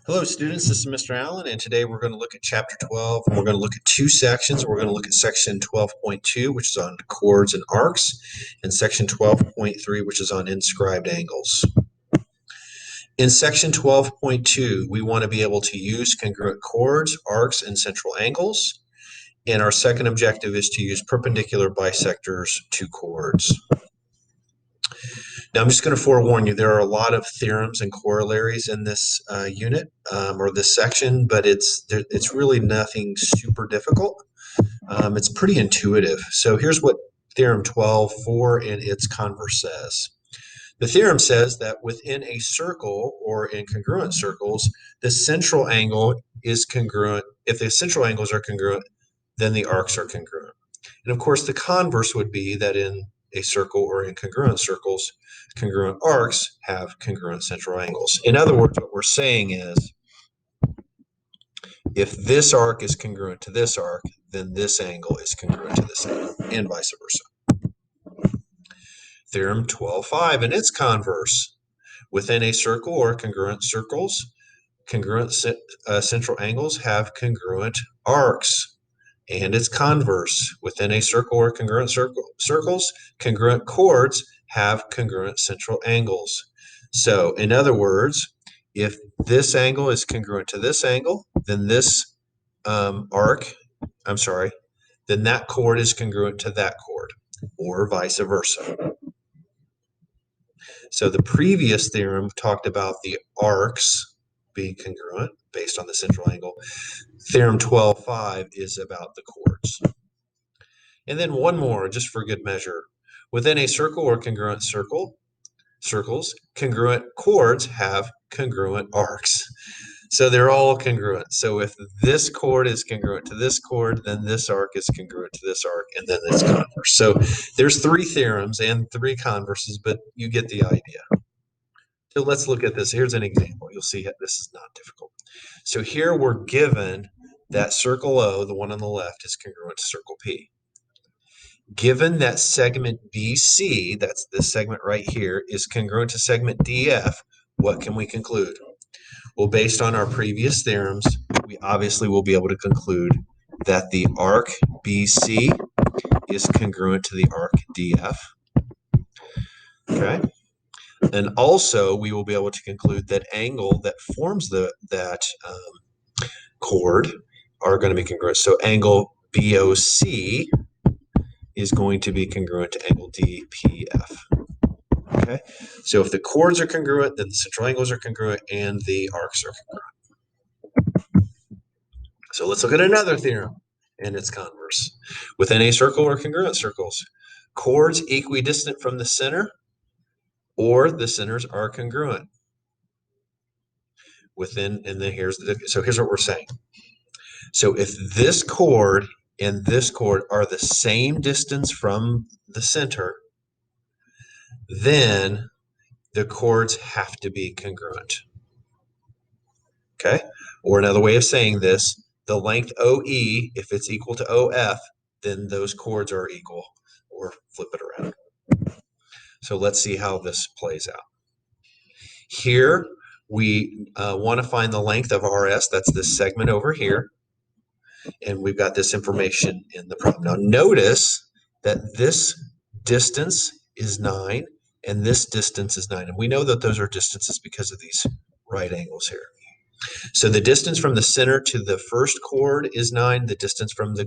Hello students, this is Mr. Allen, and today we're going to look at chapter 12, and we're going to look at two sections. We're going to look at section 12.2, which is on chords and arcs, and section 12.3, which is on inscribed angles. In section 12.2, we want to be able to use congruent chords, arcs, and central angles, and our second objective is to use perpendicular bisectors to chords. Now, I'm just going to forewarn you, there are a lot of theorems and corollaries in this unit or this section, but it's really nothing super difficult. It's pretty intuitive. So here's what theorem 12.4 and its converse says. The theorem says that within a circle or in congruent circles, the central angle is congruent. If the central angles are congruent, then the arcs are congruent. And of course, the converse would be that in a circle or in congruent circles, congruent arcs have congruent central angles. In other words, what we're saying is, if this arc is congruent to this arc, then this angle is congruent to this angle, and vice versa. Theorem 12.5 and its converse. Within a circle or congruent circles, congruent central angles have congruent arcs. And its converse. Within a circle or congruent circles, congruent chords have congruent central angles. So, in other words, if this angle is congruent to this angle, then this then that chord is congruent to that chord, or vice versa. So the previous theorem talked about the arcs being congruent based on the central angle. Theorem 12.5 is about the chords. And then one more, just for good measure. Within a circle or congruent circles, congruent chords have congruent arcs. So they're all congruent. So if this chord is congruent to this chord, then this arc is congruent to this arc, and then this converse. So there's three theorems and three converses, but you get the idea. So let's look at this. Here's an example. You'll see this is not difficult. So here we're given that circle O, the one on the left, is congruent to circle P. Given that segment BC, that's this segment right here, is congruent to segment DF, what can we conclude? Well, based on our previous theorems, we obviously will be able to conclude that the arc BC is congruent to the arc DF. Okay. And also, we will be able to conclude that angle that forms that chord are going to be congruent. So angle BOC is going to be congruent to angle DPF. Okay, so if the chords are congruent, then the central angles are congruent and the arcs are congruent. So let's look at another theorem and its converse. Within a circle or congruent circles, chords equidistant from the center or the centers are congruent. Here's what we're saying. So if this chord and this chord are the same distance from the center, then the chords have to be congruent. Okay? Or another way of saying this, the length OE, if it's equal to OF, then those chords are equal, or flip it around. So let's see how this plays out. Here, we want to find the length of RS, that's this segment over here, and we've got this information in the problem. Now notice that this distance is 9, and this distance is 9, and we know that those are distances because of these right angles here. So the distance from the center to the first chord is 9. The distance from the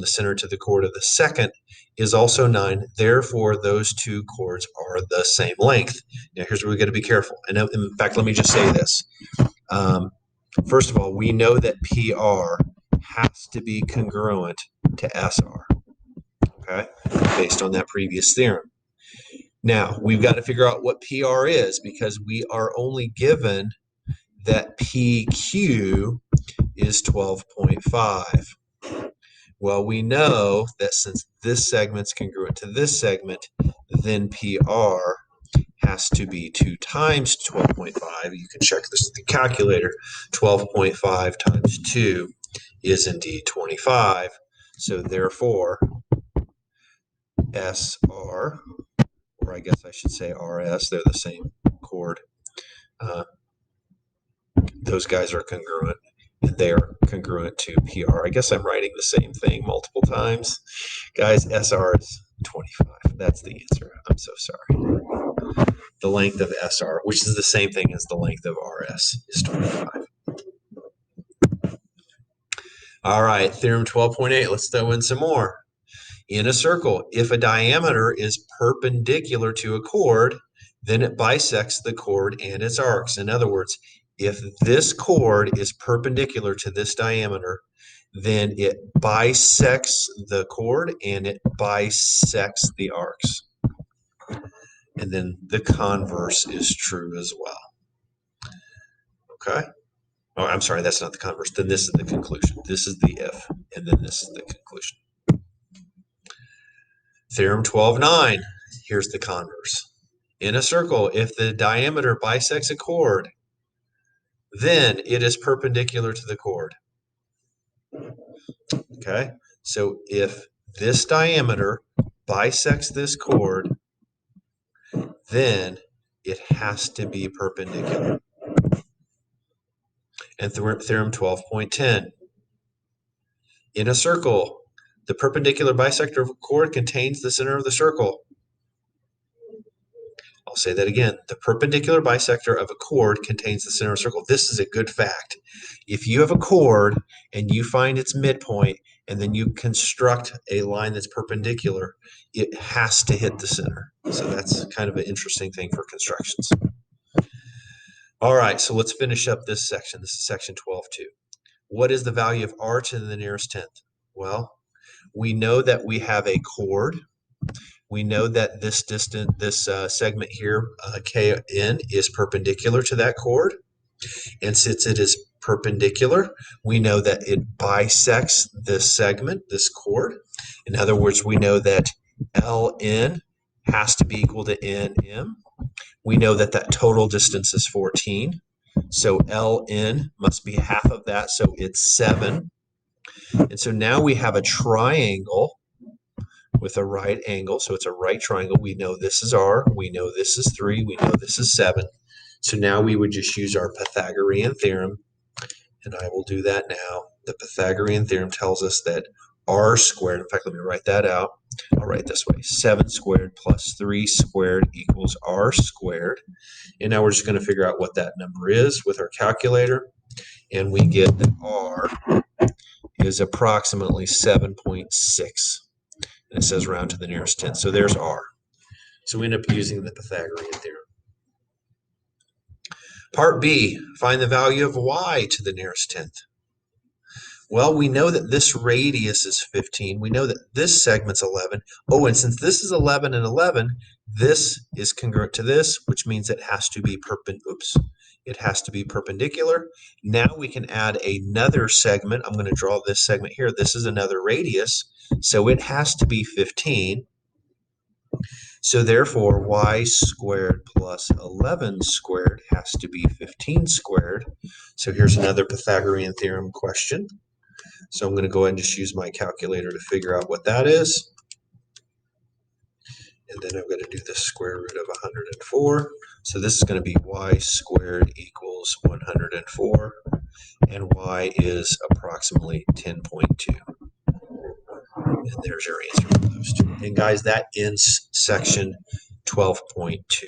center to the chord of the second is also 9. Therefore, those two chords are the same length. Now, here's where we got to be careful. And in fact, let me just say this. First of all, we know that PR has to be congruent to SR, okay, based on that previous theorem. Now, we've got to figure out what PR is because we are only given that PQ is 12.5. Well, we know that since this segment's congruent to this segment, then PR has to be 2 times 12.5. You can check this with the calculator. 12.5 times 2 is indeed 25. So therefore, SR, or I guess I should say RS, they're the same chord, those guys are congruent, and they are congruent to PR. I guess I'm writing the same thing multiple times. Guys, SR is 25. That's the answer. I'm so sorry. The length of SR, which is the same thing as the length of RS, is 25. All right, theorem 12.8. Let's throw in some more. In a circle, if a diameter is perpendicular to a chord, then it bisects the chord and its arcs. In other words, if this chord is perpendicular to this diameter, then it bisects the chord and it bisects the arcs. And then the converse is true as well. Okay? Oh, I'm sorry, that's not the converse. Then this is the conclusion. This is the if, and then this is the conclusion. Theorem 12.9. Here's the converse. In a circle, if the diameter bisects a chord, then it is perpendicular to the chord. Okay? So if this diameter bisects this chord, then it has to be perpendicular. And theorem 12.10. In a circle, the perpendicular bisector of a chord contains the center of the circle. I'll say that again. The perpendicular bisector of a chord contains the center of a circle. This is a good fact. If you have a chord and you find its midpoint and then you construct a line that's perpendicular, it has to hit the center. So that's kind of an interesting thing for constructions. All right, so let's finish up this section. This is section 12.2. What is the value of r to the nearest tenth? Well, we know that we have a chord. We know that this segment here, KN, is perpendicular to that chord. And since it is perpendicular, we know that it bisects this segment, this chord. In other words, we know that LN has to be equal to NM. We know that that total distance is 14. So LN must be half of that, so it's 7. And so now we have a triangle with a right angle. So it's a right triangle. We know this is R. We know this is 3. We know this is 7. So now we would just use our Pythagorean theorem. And I will do that now. The Pythagorean theorem tells us that R squared, in fact, let me write that out. I'll write it this way. 7 squared plus 3 squared equals R squared. And now we're just going to figure out what that number is with our calculator. And we get that R is approximately 7.6. And it says round to the nearest tenth. So there's R. So we end up using the Pythagorean theorem. Part B, find the value of y to the nearest tenth. Well, we know that this radius is 15. We know that this segment's 11. Oh, and since this is 11 and 11, this is congruent to this, which means it has to be it has to be perpendicular. Now we can add another segment. I'm going to draw this segment here. This is another radius, so it has to be 15. So therefore, y squared plus 11 squared has to be 15 squared. So here's another Pythagorean theorem question. So I'm going to go ahead and just use my calculator to figure out what that is. And then I'm going to do the square root of 104. So this is going to be y squared equals 104. And y is approximately 10.2. And there's your answer for those two. And guys, that ends section 12.2.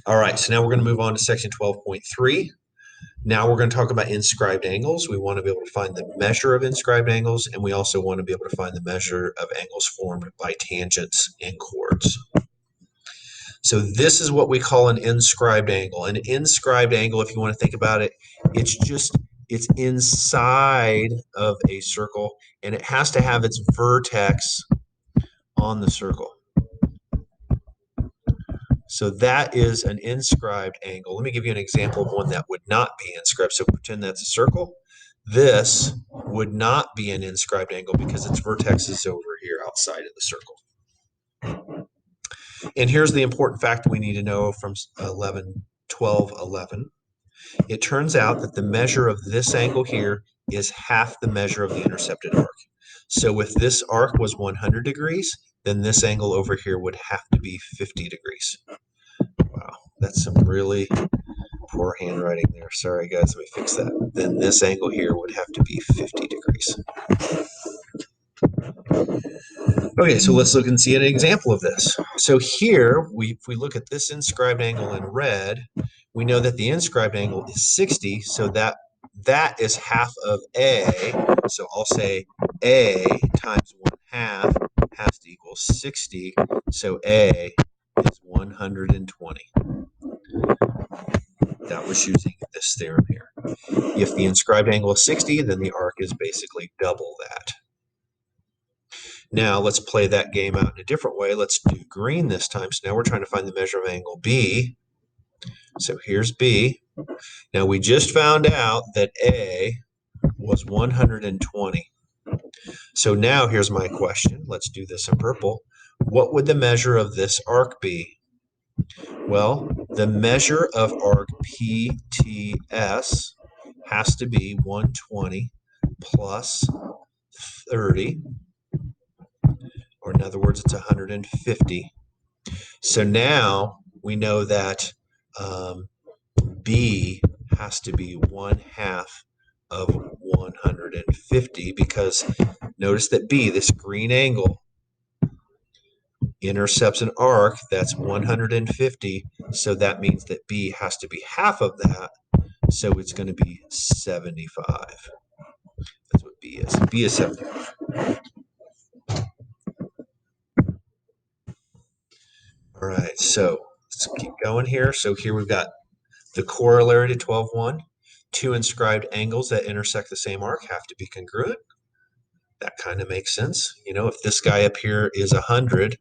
All right, so now we're going to move on to section 12.3. Now we're going to talk about inscribed angles. We want to be able to find the measure of inscribed angles, and we also want to be able to find the measure of angles formed by tangents and chords. So this is what we call an inscribed angle. An inscribed angle, if you want to think about it, it's inside of a circle, and it has to have its vertex on the circle. So that is an inscribed angle. Let me give you an example of one that would not be inscribed. So pretend that's a circle. This would not be an inscribed angle because its vertex is over here outside of the circle. And here's the important fact we need to know from 12.11. It turns out that the measure of this angle here is half the measure of the intercepted arc. So if this arc was 100 degrees, then this angle over here would have to be 50 degrees. Wow, that's some really poor handwriting there. Sorry, guys. Let me fix that. Then this angle here would have to be 50 degrees. Okay, so let's look and see an example of this. So here, if we look at this inscribed angle in red, we know that the inscribed angle is 60, so that is half of A. So I'll say A times 1/2 has to equal 60. So A is 120. That was using this theorem here. If the inscribed angle is 60, then the arc is basically double that. Now let's play that game out in a different way. Let's do green this time. So now we're trying to find the measure of angle B. So here's B. Now we just found out that A was 120. So now here's my question. Let's do this in purple. What would the measure of this arc be? Well, the measure of arc PTS has to be 120 plus 30, or in other words, it's 150. So now we know that B has to be 1/2 of 150, because notice that B, this green angle, intercepts an arc that's 150. So that means that B has to be half of that. So it's going to be 75. That's what B is. B is 75. All right, so let's keep going here. So here we've got the corollary to 12.1. Two inscribed angles that intersect the same arc have to be congruent. That kind of makes sense. You know, if this guy up here is 100,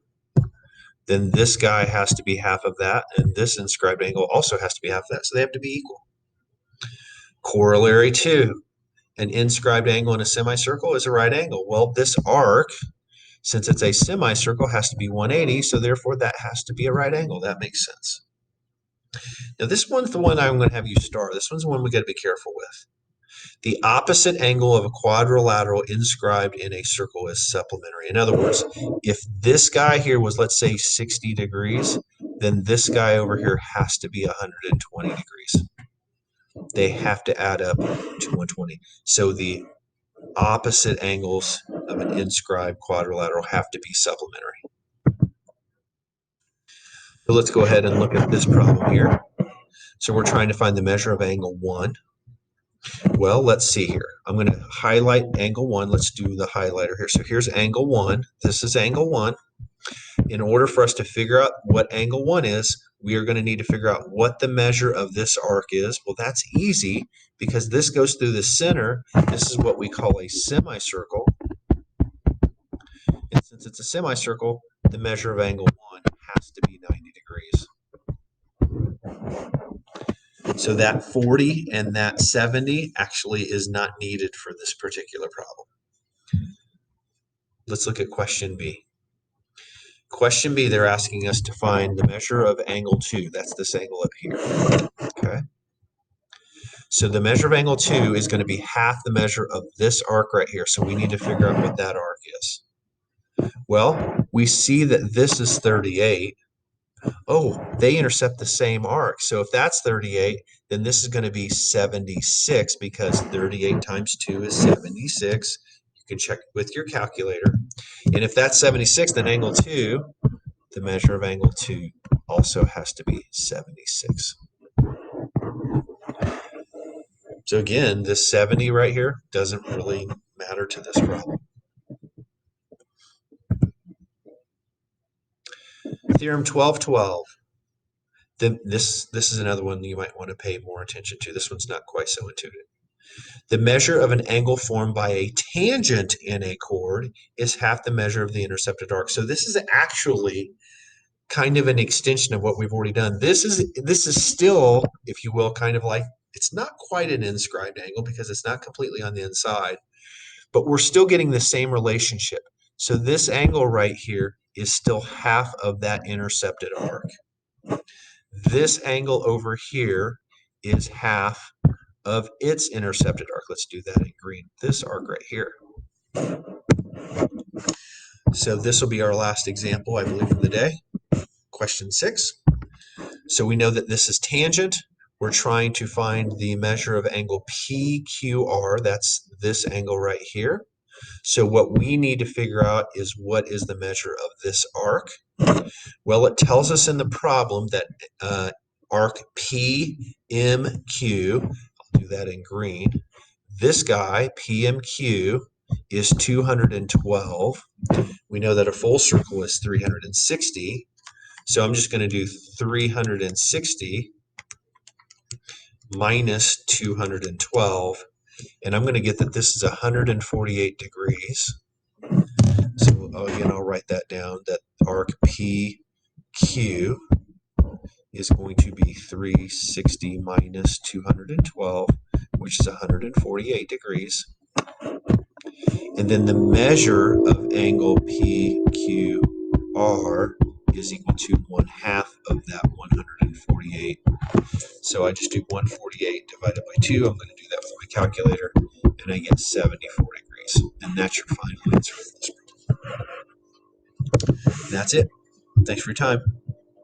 then this guy has to be half of that, and this inscribed angle also has to be half of that, so they have to be equal. Corollary 2. An inscribed angle in a semicircle is a right angle. Well, this arc, since it's a semicircle, has to be 180, so therefore that has to be a right angle. That makes sense. Now this one's the one I'm going to have you star. This one's the one we got to be careful with. The opposite angle of a quadrilateral inscribed in a circle is supplementary. In other words, if this guy here was, let's say, 60 degrees, then this guy over here has to be 120 degrees. They have to add up to 120. So the opposite angles of an inscribed quadrilateral have to be supplementary. So let's go ahead and look at this problem here. So we're trying to find the measure of angle 1. Well, let's see here. I'm going to highlight angle 1. Let's do the highlighter here. So here's angle 1. This is angle 1. In order for us to figure out what angle 1 is, we are going to need to figure out what the measure of this arc is. Well, that's easy because this goes through the center. This is what we call a semicircle. And since it's a semicircle, the measure of angle 1 has to be 90 degrees. So that 40 and that 70 actually is not needed for this particular problem. Let's look at question B. Question B, they're asking us to find the measure of angle 2. That's this angle up here. Okay. So the measure of angle 2 is going to be half the measure of this arc right here. So we need to figure out what that arc is. Well, we see that this is 38. Oh, they intercept the same arc. So if that's 38, then this is going to be 76, because 38 times 2 is 76. You can check with your calculator. And if that's 76, then angle 2, the measure of angle 2 also has to be 76. So again, this 70 right here doesn't really matter to this problem. Theorem 12.12. This is another one you might want to pay more attention to. This one's not quite so intuitive. The measure of an angle formed by a tangent in a chord is half the measure of the intercepted arc. So this is actually kind of an extension of what we've already done. This is still, if you will, kind of like, it's not quite an inscribed angle because it's not completely on the inside, but we're still getting the same relationship. So this angle right here is still half of that intercepted arc. This angle over here is half of its intercepted arc. Let's do that in green. This arc right here. So this will be our last example, I believe, for the day. Question 6. So we know that this is tangent. we're trying to find the measure of angle PQR. That's this angle right here. So what we need to figure out is what is the measure of this arc. Well, it tells us in the problem that arc PMQ, I'll do that in green, this guy, PMQ, is 212. We know that a full circle is 360. So I'm just going to do 360 minus 212. And I'm going to get that this is 148 degrees. So again, I'll write that down, that arc PQ is going to be 360 minus 212, which is 148 degrees. And then the measure of angle PQR is equal to 1/2 of that 148. So I just do 148 divided by 2. I'm going to do that with my calculator, and I get 74 degrees. And that's your final answer for this problem. And that's it. Thanks for your time.